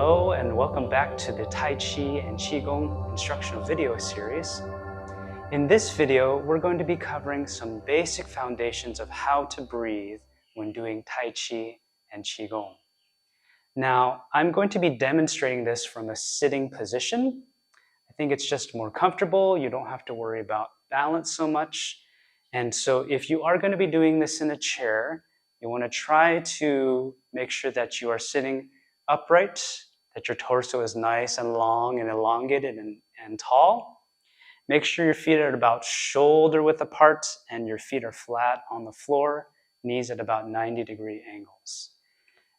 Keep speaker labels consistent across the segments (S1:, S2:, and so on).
S1: Hello and welcome back to the Tai Chi and Qigong instructional video series. In this video, we're going to be covering some basic foundations of how to breathe when doing Tai Chi and Qigong. Now, I'm going to be demonstrating this from a sitting position. I think it's just more comfortable. You don't have to worry about balance so much. And so if you are going to be doing this in a chair, you want to try to make sure that you are sitting upright, that your torso is nice and long and elongated and tall. Make sure your feet are at about shoulder width apart and your feet are flat on the floor, knees at about 90-degree angles.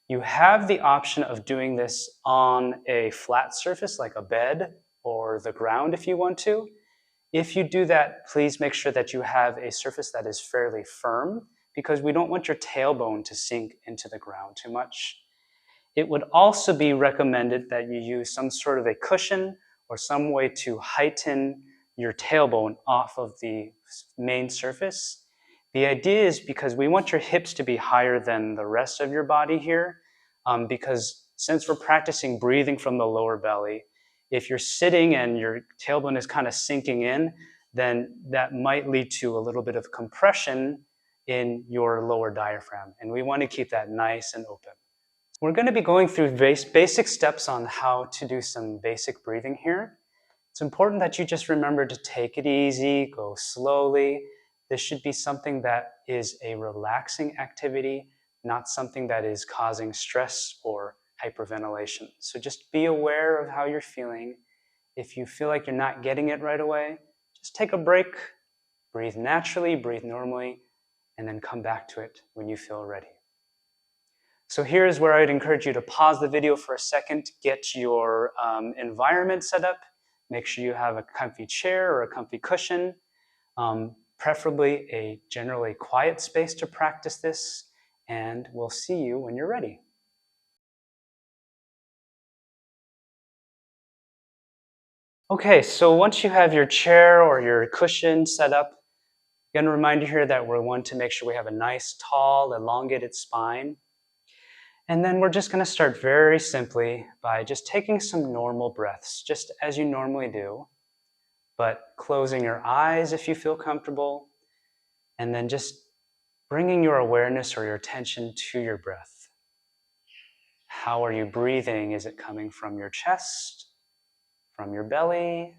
S1: You have the option of doing this on a flat surface like a bed or the ground if you want to. If you do that, please make sure that you have a surface that is fairly firm because we don't want your tailbone to sink into the ground too much. It would also be recommended that you use some sort of a cushion or some way to heighten your tailbone off of the main surface. The idea is because we want your hips to be higher than the rest of your body here, because since we're practicing breathing from the lower belly, if you're sitting and your tailbone is kind of sinking in, then that might lead to a little bit of compression in your lower diaphragm, and we want to keep that nice and open. We're going to be going through basic steps on how to do some basic breathing here. It's important that you just remember to take it easy, go slowly. This should be something that is a relaxing activity, not something that is causing stress or hyperventilation. So just be aware of how you're feeling. If you feel like you're not getting it right away, just take a break, breathe naturally, breathe normally, and then come back to it when you feel ready. So here's where I'd encourage you to pause the video for a second, get your environment set up, make sure you have a comfy chair or a comfy cushion, preferably a generally quiet space to practice this, and we'll see you when you're ready. Okay, so once you have your chair or your cushion set up, again, a reminder here that we want to make sure we have a nice, tall, elongated spine. And then we're just going to start very simply by just taking some normal breaths, just as you normally do, but closing your eyes if you feel comfortable, and then just bringing your awareness or your attention to your breath. How are you breathing? Is it coming from your chest, from your belly?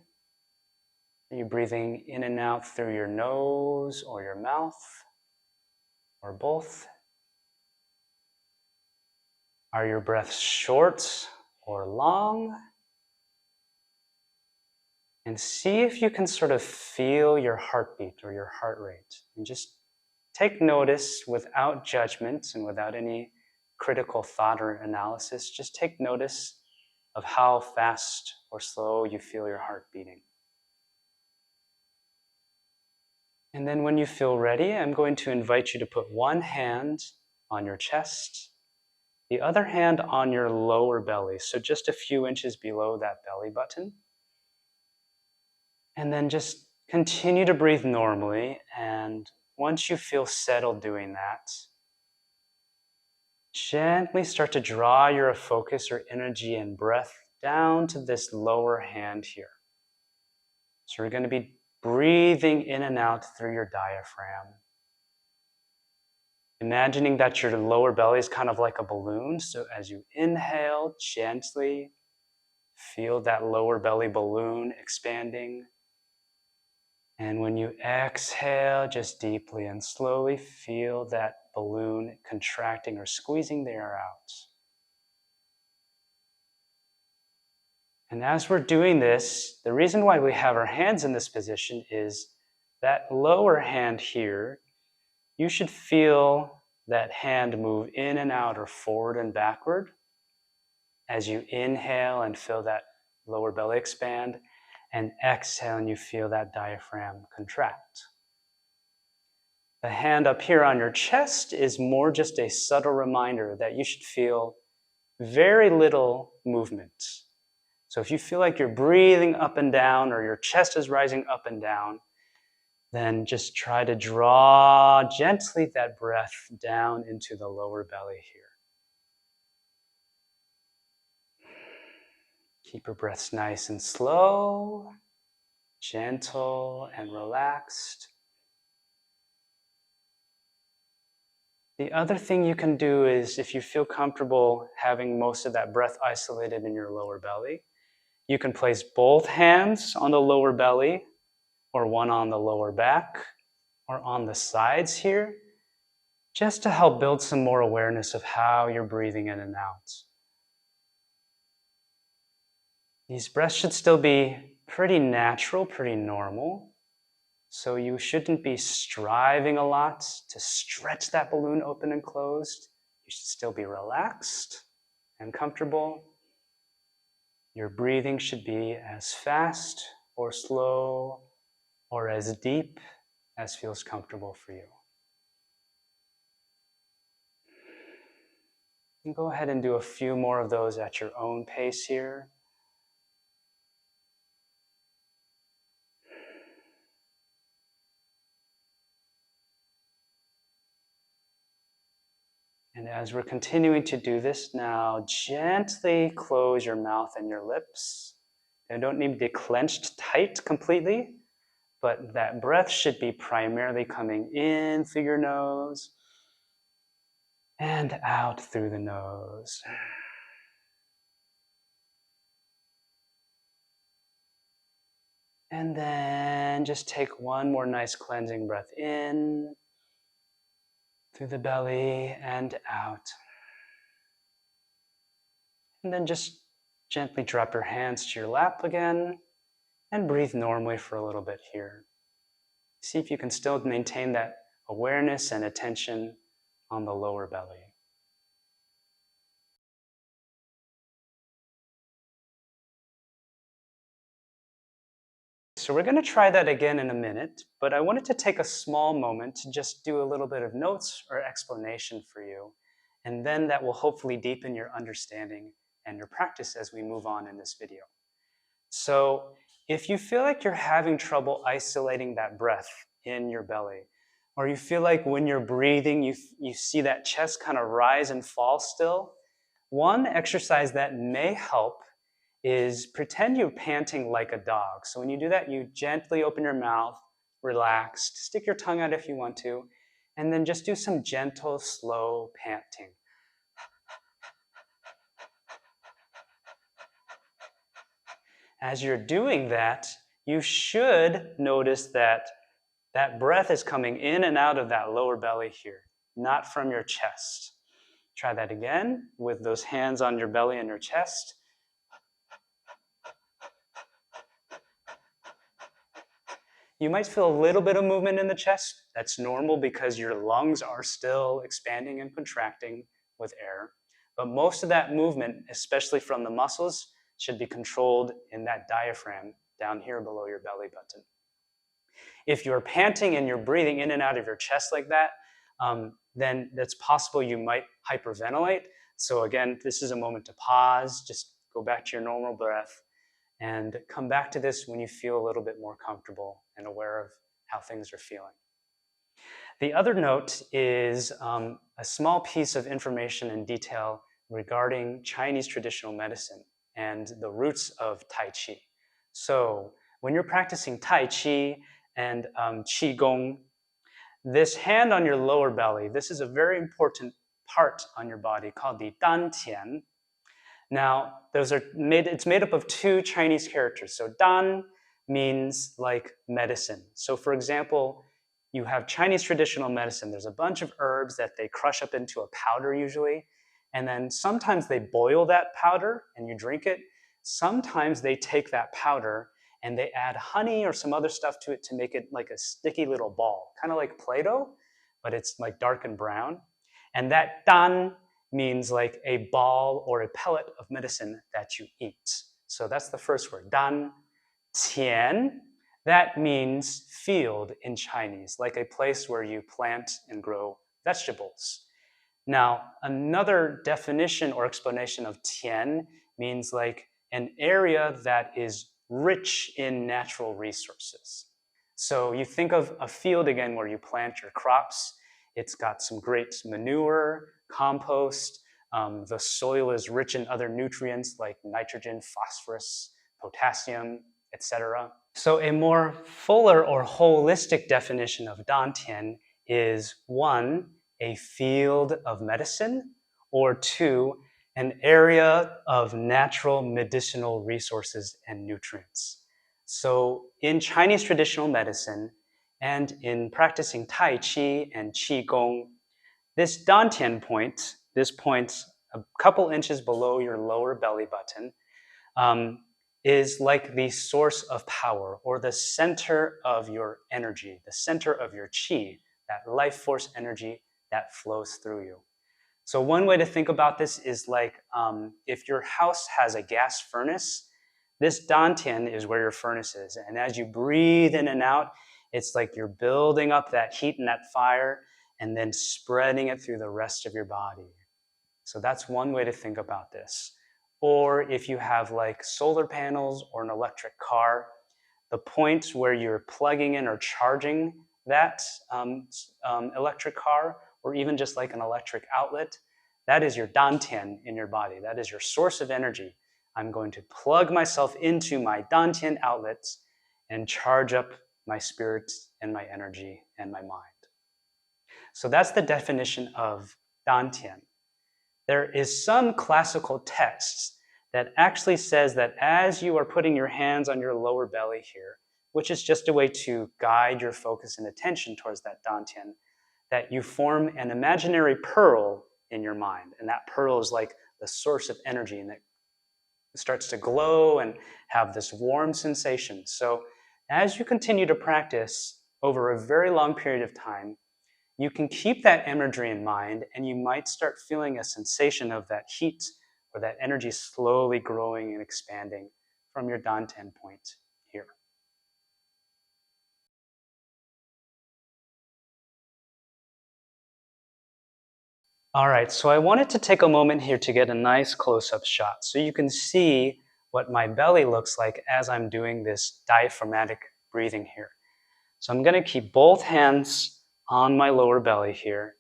S1: Are you breathing in and out through your nose or your mouth, or both? Are your breaths short or long? And see if you can sort of feel your heartbeat or your heart rate. And just take notice without judgment and without any critical thought or analysis. Just take notice of how fast or slow you feel your heart beating. And then when you feel ready, I'm going to invite you to put one hand on your chest, the other hand on your lower belly, so just a few inches below that belly button. And then just continue to breathe normally, and once you feel settled doing that, gently start to draw your focus or energy and breath down to this lower hand here. So we're going to be breathing in and out through your diaphragm. Imagining that your lower belly is kind of like a balloon. So as you inhale, gently feel that lower belly balloon expanding. And when you exhale, just deeply and slowly feel that balloon contracting or squeezing the air out. And as we're doing this, the reason why we have our hands in this position is that lower hand here, you should feel that hand move in and out or forward and backward as you inhale and feel that lower belly expand, and exhale and you feel that diaphragm contract. The hand up here on your chest is more just a subtle reminder that you should feel very little movement. So if you feel like you're breathing up and down or your chest is rising up and down, then just try to draw gently that breath down into the lower belly here. Keep your breaths nice and slow, gentle and relaxed. The other thing you can do is, if you feel comfortable having most of that breath isolated in your lower belly, you can place both hands on the lower belly, or one on the lower back, or on the sides here, just to help build some more awareness of how you're breathing in and out. These breaths should still be pretty natural, pretty normal. So you shouldn't be striving a lot to stretch that balloon open and closed. You should still be relaxed and comfortable. Your breathing should be as fast or slow or as deep as feels comfortable for you. And go ahead and do a few more of those at your own pace here. And as we're continuing to do this now, gently close your mouth and your lips. They don't need to be clenched tight completely, but that breath should be primarily coming in through your nose and out through the nose. And then just take one more nice cleansing breath in through the belly and out. And then just gently drop your hands to your lap again and breathe normally for a little bit here. See if you can still maintain that awareness and attention on the lower belly. So we're going to try that again in a minute, but I wanted to take a small moment to just do a little bit of notes or explanation for you, and then that will hopefully deepen your understanding and your practice as we move on in this video. So if you feel like you're having trouble isolating that breath in your belly, or you feel like when you're breathing, you see that chest kind of rise and fall still, one exercise that may help is pretend you're panting like a dog. So when you do that, you gently open your mouth, relaxed, stick your tongue out if you want to, and then just do some gentle, slow panting. As you're doing that, you should notice that that breath is coming in and out of that lower belly here, not from your chest. Try that again with those hands on your belly and your chest. You might feel a little bit of movement in the chest. That's normal because your lungs are still expanding and contracting with air. But most of that movement, especially from the muscles, should be controlled in that diaphragm down here below your belly button. If you're panting and you're breathing in and out of your chest like that, then it's possible you might hyperventilate. So again, this is a moment to pause, just go back to your normal breath, and come back to this when you feel a little bit more comfortable and aware of how things are feeling. The other note is a small piece of information and detail regarding Chinese traditional medicine and the roots of Tai Chi. So when you're practicing Tai Chi and Qi Gong, this hand on your lower belly, this is a very important part on your body called the Dan Tian. Now, it's made up of two Chinese characters. So Dan means like medicine. So for example, you have Chinese traditional medicine. There's a bunch of herbs that they crush up into a powder usually. And then sometimes they boil that powder and you drink it. Sometimes they take that powder and they add honey or some other stuff to it to make it like a sticky little ball, kind of like Play-Doh, but it's like dark and brown. And that Dan means like a ball or a pellet of medicine that you eat. So that's the first word, Dan Tian. That means field in Chinese, like a place where you plant and grow vegetables. Now, another definition or explanation of Tian means like an area that is rich in natural resources. So you think of a field again where you plant your crops. It's got some great manure, compost, The soil is rich in other nutrients like nitrogen, phosphorus, potassium, etc. So a more fuller or holistic definition of Dantian is 1, a field of medicine, or 2, an area of natural medicinal resources and nutrients. So in Chinese traditional medicine and in practicing Tai Chi and Qi Gong, this Dantian point, this point a couple inches below your lower belly button, is like the source of power or the center of your energy, the center of your qi, that life force energy that flows through you. So one way to think about this is like if your house has a gas furnace, this dantian is where your furnace is. And as you breathe in and out, it's like you're building up that heat and that fire and then spreading it through the rest of your body. So that's one way to think about this. Or if you have like solar panels or an electric car, the point where you're plugging in or charging that electric car, or even just like an electric outlet, that is your dantian in your body. That is your source of energy. I'm going to plug myself into my dantian outlets and charge up my spirit and my energy and my mind. So that's the definition of dantian. There is some classical texts that actually says that as you are putting your hands on your lower belly here, which is just a way to guide your focus and attention towards that dantian, that you form an imaginary pearl in your mind. And that pearl is like the source of energy, and it starts to glow and have this warm sensation. So as you continue to practice over a very long period of time, you can keep that imagery in mind, and you might start feeling a sensation of that heat or that energy slowly growing and expanding from your dantian point here. All right, so I wanted to take a moment here to get a nice close-up shot so you can see what my belly looks like as I'm doing this diaphragmatic breathing here. So I'm going to keep both hands on my lower belly here,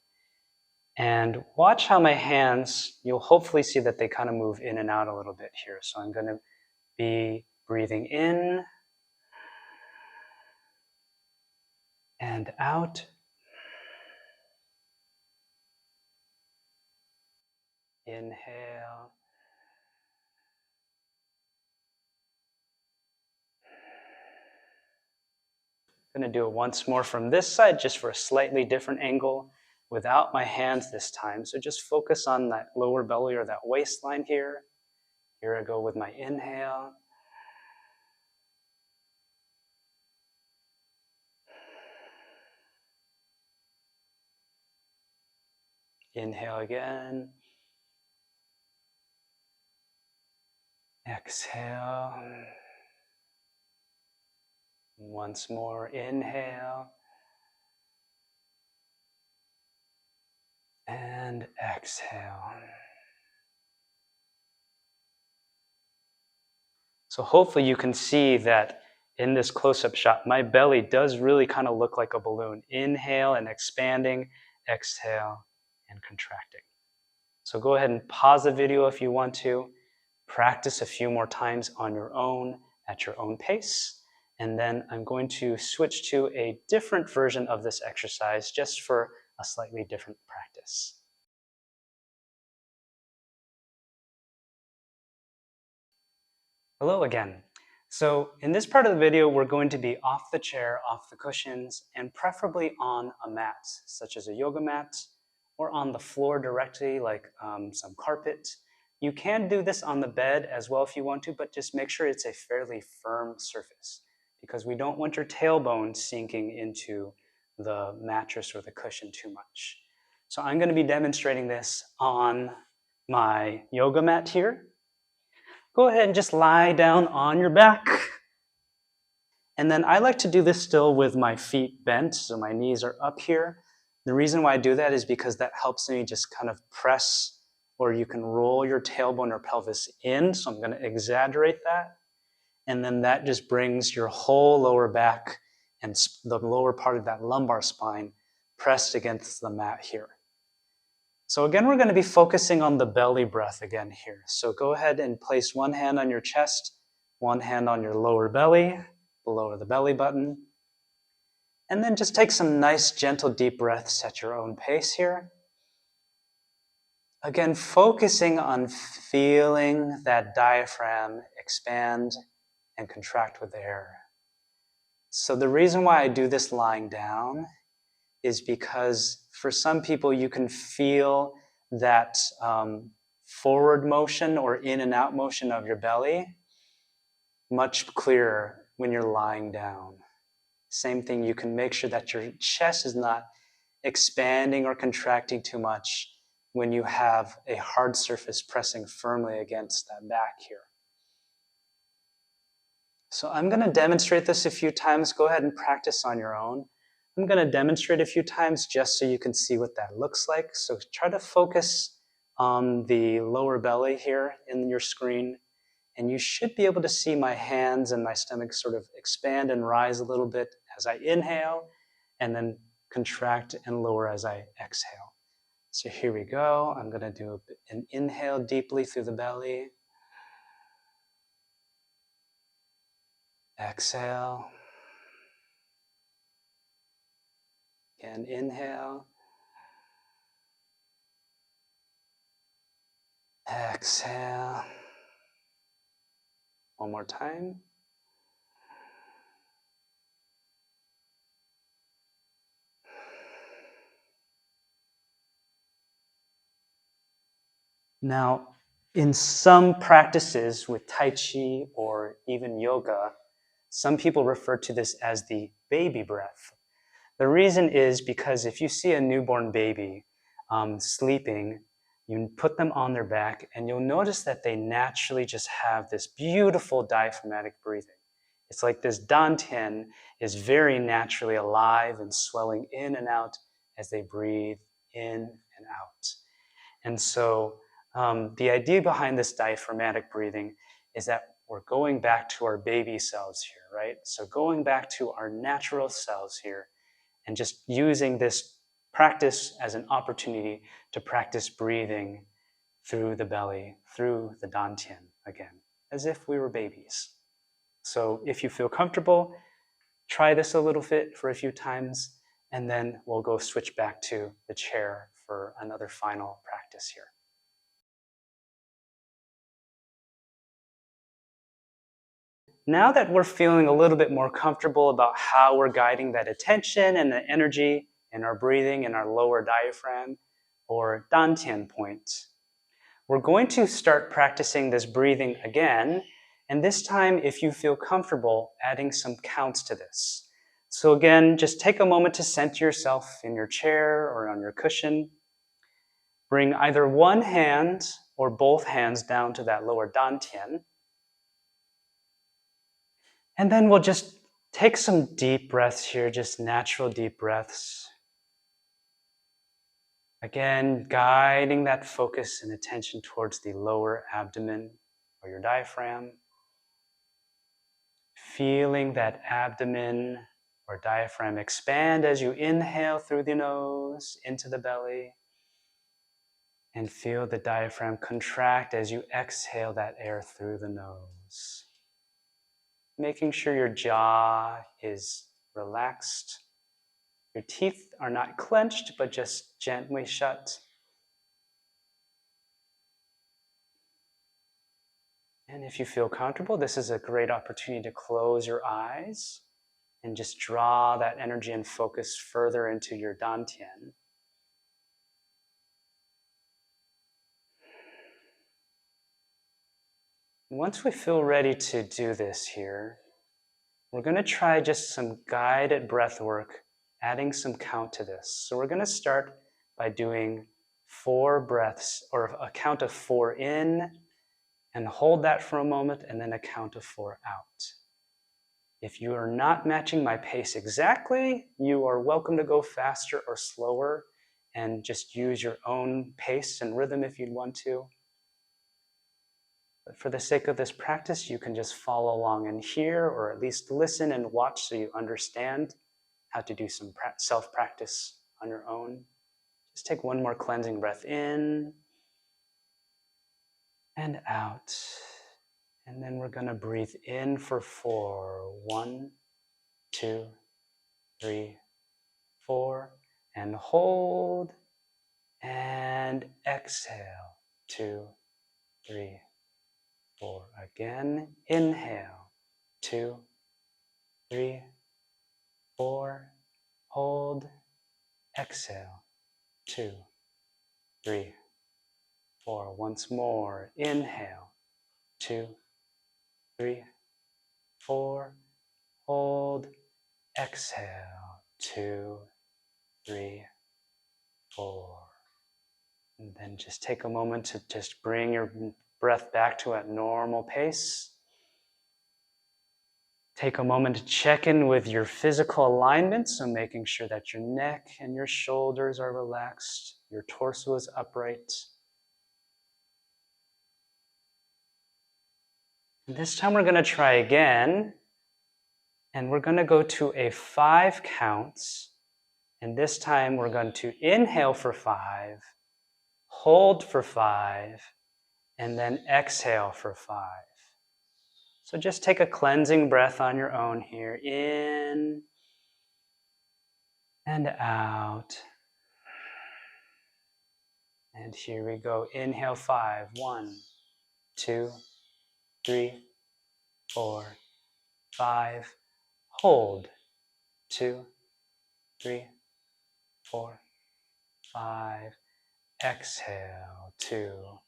S1: and watch how my hands, you'll hopefully see that they kind of move in and out a little bit here. So I'm going to be breathing in and out. Inhale. I'm going to do it once more from this side, just for a slightly different angle, without my hands this time. So just focus on that lower belly or that waistline here. Here I go with my inhale. Inhale again. Exhale. Once more, inhale. And exhale. So hopefully you can see that in this close-up shot, my belly does really kind of look like a balloon. Inhale and expanding, exhale and contracting. So go ahead and pause the video if you want to. Practice a few more times on your own, at your own pace. And then I'm going to switch to a different version of this exercise just for a slightly different practice. Hello again. So in this part of the video, we're going to be off the chair, off the cushions, and preferably on a mat, such as a yoga mat, or on the floor directly, like some carpet. You can do this on the bed as well if you want to, but just make sure it's a fairly firm surface, because we don't want your tailbone sinking into the mattress or the cushion too much. So I'm going to be demonstrating this on my yoga mat here. Go ahead and just lie down on your back. And then I like to do this still with my feet bent, so my knees are up here. The reason why I do that is because that helps me just kind of press, or you can roll your tailbone or pelvis in. So I'm going to exaggerate that. And then that just brings your whole lower back and the lower part of that lumbar spine pressed against the mat here. So again, we're going to be focusing on the belly breath again here. So go ahead and place one hand on your chest, one hand on your lower belly, below the belly button. And then just take some nice, gentle, deep breaths at your own pace here. Again, focusing on feeling that diaphragm expand and contract with air. So the reason why I do this lying down is because for some people you can feel that forward motion or in and out motion of your belly much clearer when you're lying down. Same thing, you can make sure that your chest is not expanding or contracting too much when you have a hard surface pressing firmly against that back here. So I'm going to demonstrate this a few times. Go ahead and practice on your own. I'm going to demonstrate a few times just so you can see what that looks like. So try to focus on the lower belly here in your screen, and you should be able to see my hands and my stomach sort of expand and rise a little bit as I inhale, and then contract and lower as I exhale. So here we go. I'm going to do an inhale deeply through the belly. Exhale. Again, inhale. Exhale. One more time. Now, in some practices with Tai Chi or even yoga, some people refer to this as the baby breath. The reason is because if you see a newborn baby sleeping, you put them on their back and you'll notice that they naturally just have this beautiful diaphragmatic breathing. It's like this dantian is very naturally alive and swelling in and out as they breathe in and out. And so the idea behind this diaphragmatic breathing is that we're going back to our baby cells here, right? So going back to our natural cells here and just using this practice as an opportunity to practice breathing through the belly, through the dantian again, as if we were babies. So if you feel comfortable, try this a little bit for a few times, and then we'll go switch back to the chair for another final practice here. Now that we're feeling a little bit more comfortable about how we're guiding that attention and the energy in our breathing in our lower diaphragm or dantian point, we're going to start practicing this breathing again, and this time, if you feel comfortable, adding some counts to this. So again, just take a moment to center yourself in your chair or on your cushion. Bring either one hand or both hands down to that lower dantian. And then we'll just take some deep breaths here, just natural deep breaths. Again, guiding that focus and attention towards the lower abdomen or your diaphragm. Feeling that abdomen or diaphragm expand as you inhale through the nose into the belly. And feel the diaphragm contract as you exhale that air through the nose. Making sure your jaw is relaxed. Your teeth are not clenched, but just gently shut. And if you feel comfortable, this is a great opportunity to close your eyes and just draw that energy and focus further into your dantian. Once we feel ready to do this here, we're going to try just some guided breath work, adding some count to this. So we're going to start by doing 4 breaths, or a count of 4 in, and hold that for a moment, and then a count of 4 out. If you are not matching my pace exactly, you are welcome to go faster or slower and just use your own pace and rhythm if you'd want to. But for the sake of this practice, you can just follow along and hear, or at least listen and watch so you understand how to do some self-practice on your own. Let's take one more cleansing breath in and out. And then we're going to breathe in for 4. 1, 2, 3, 4. And hold. And exhale. 2, 3, 4. Again, inhale. 2, 3, 4. Hold. Exhale. 2, 3, 4. Once more. Inhale. 2, 3, 4. Hold. Exhale. 2, 3, 4. And then just take a moment to just bring your breath back to a normal pace. Take a moment to check in with your physical alignment, so making sure that your neck and your shoulders are relaxed, your torso is upright. And this time we're going to try again, and we're going to go to a 5 counts. And this time we're going to inhale for 5, hold for 5, and then exhale for 5. So just take a cleansing breath on your own here. In and out. And here we go. Inhale 5. 1, 2, 3, 4, 5. Hold. 2, 3, 4, 5. Exhale. 2,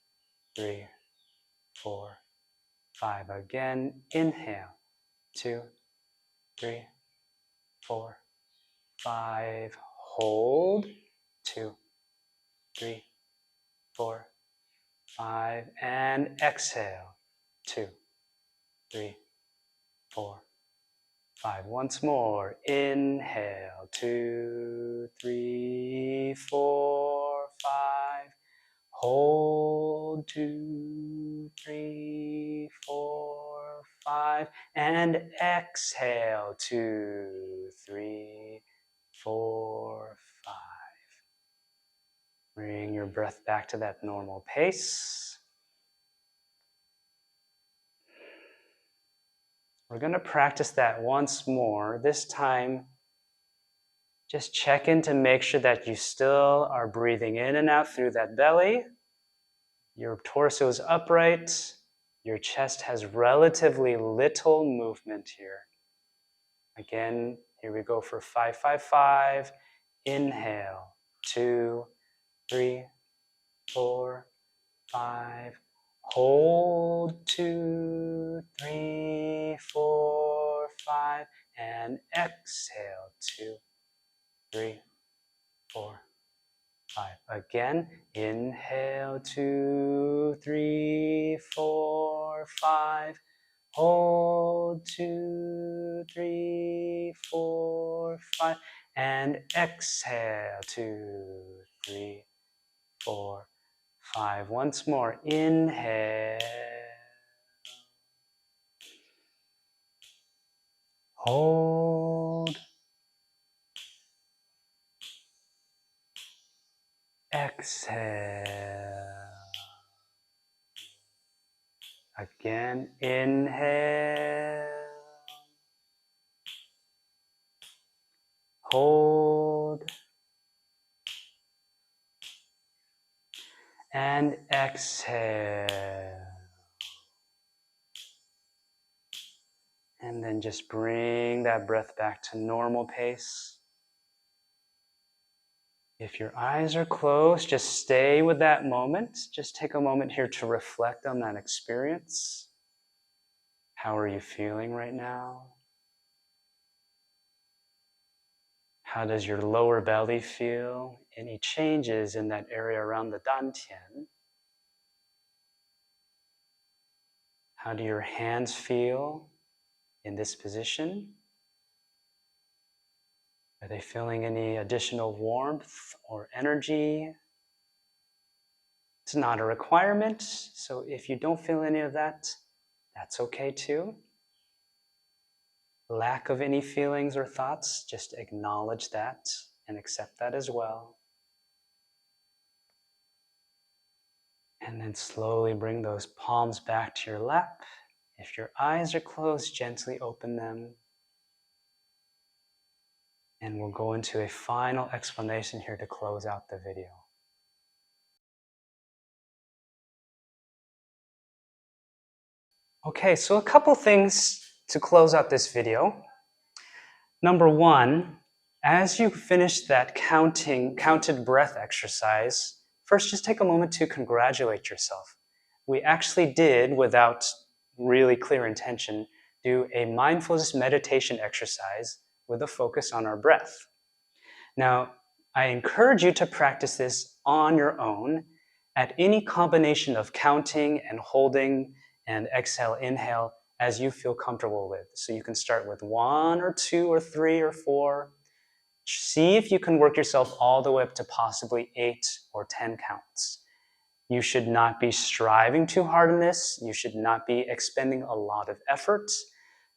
S1: 3, 4, 5. Again. Inhale. 2, 3, 4, 5. Hold. 2, 3, 4, 5. And exhale. 2, 3, 4, 5. Once more. Inhale. 2, 3, 4, 5. Hold. 2, 3, 4, 5. And exhale. 2, 3, 4, 5. Bring your breath back to that normal pace. We're going to practice that once more. This time, just check in to make sure that you still are breathing in and out through that belly. Your torso is upright. Your chest has relatively little movement here. Again, here we go for 5, 5, 5. Inhale. 2, 3, 4, 5. Hold. 2, 3, 4, 5. And exhale. 2, 3, 4, 5. Again. Inhale. 2, 3, 4, 5. Hold. 2, 3, 4, 5. And exhale. 2, 3, 4, 5. Once more. Inhale. Hold. Exhale. Again. Inhale. Hold. And exhale. And then just bring that breath back to normal pace. If your eyes are closed, just stay with that moment. Just take a moment here to reflect on that experience. How are you feeling right now? How does your lower belly feel? Any changes in that area around the dantian? How do your hands feel in this position? Are they feeling any additional warmth or energy? It's not a requirement, so if you don't feel any of that, that's okay too. Lack of any feelings or thoughts, just acknowledge that and accept that as well. And then slowly bring those palms back to your lap. If your eyes are closed, gently open them. And we'll go into a final explanation here to close out the video. Okay, so a couple things to close out this video. Number one, as you finish that counted breath exercise, first just take a moment to congratulate yourself. We actually did, without really clear intention, do a mindfulness meditation exercise with a focus on our breath. Now, I encourage you to practice this on your own at any combination of counting and holding and exhale, inhale as you feel comfortable with. So you can start with 1 or 2 or 3 or 4. See if you can work yourself all the way up to possibly 8 or 10 counts. You should not be striving too hard in this. You should not be expending a lot of effort.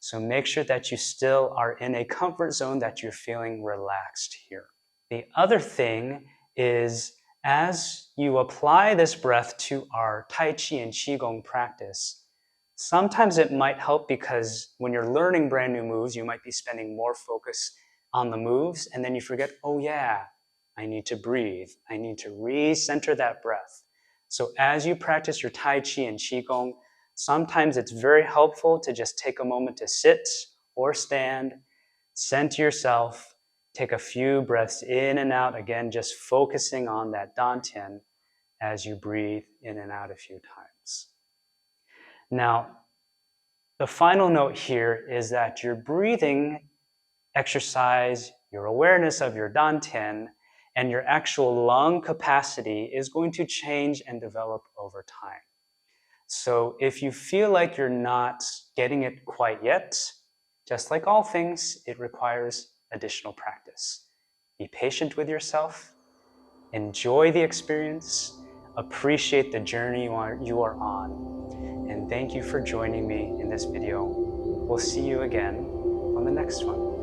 S1: So make sure that you still are in a comfort zone, that you're feeling relaxed here. The other thing is, as you apply this breath to our Tai Chi and Qigong practice, sometimes it might help because when you're learning brand new moves, you might be spending more focus on the moves, and then you forget, oh yeah, I need to breathe. I need to recenter that breath. So as you practice your Tai Chi and Qigong, sometimes it's very helpful to just take a moment to sit or stand, center yourself, take a few breaths in and out, again, just focusing on that dantian as you breathe in and out a few times. Now, the final note here is that your breathing exercise, your awareness of your dantian, and your actual lung capacity is going to change and develop over time. So if you feel like you're not getting it quite yet, just like all things, it requires additional practice. Be patient with yourself, enjoy the experience, appreciate the journey you are on, and thank you for joining me in this video. We'll see you again on the next one.